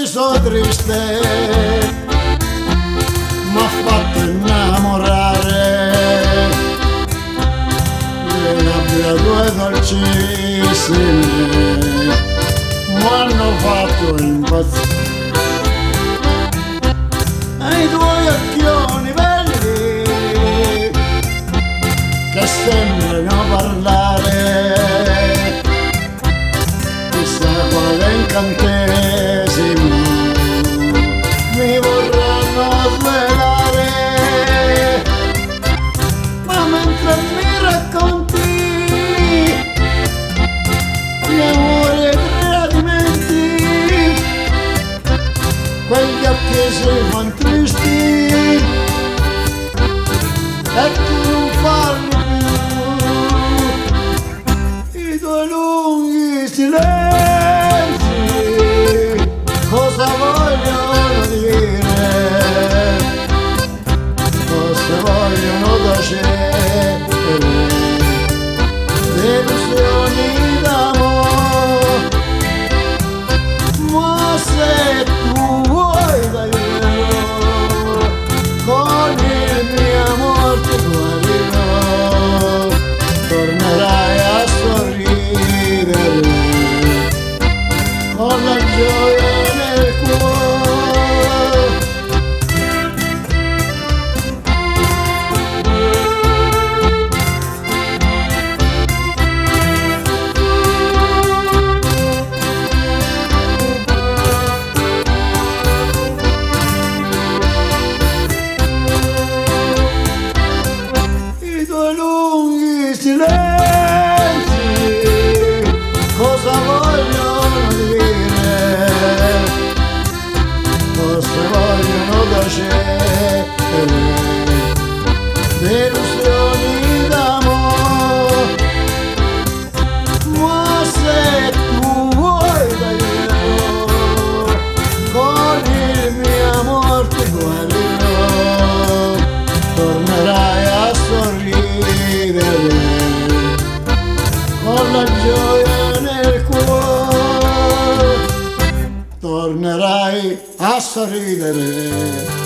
sorriso triste m'ha fatto innamorare, le labbra tue dolcissime m'hanno fatto impazzire, e i tuoi occhioni belli che sembrano parlare, chissà quale incantesimo mi vorranno svelare, ma mentre mi racconti gli amori e i tradimenti, quegli occhi si fanno tristi e tu non parli più, i tuoi lunghi silenzi cosa vogliono dire, cosa vogliono tacere, delusioni d'amore, ma se tu vuoi davvero con il mio amor ti guarirò, tornerai a sorridere con la gioia nel cuore. I tuoi lunghi silenzi cosa vogliono dire, cosa vogliono tacere, delusioni d'amore, ma se tu vuoi davvero con il mio amor ti guarirò, tornerai a sorridere con la gioia nel cuore, tornerai a sorridere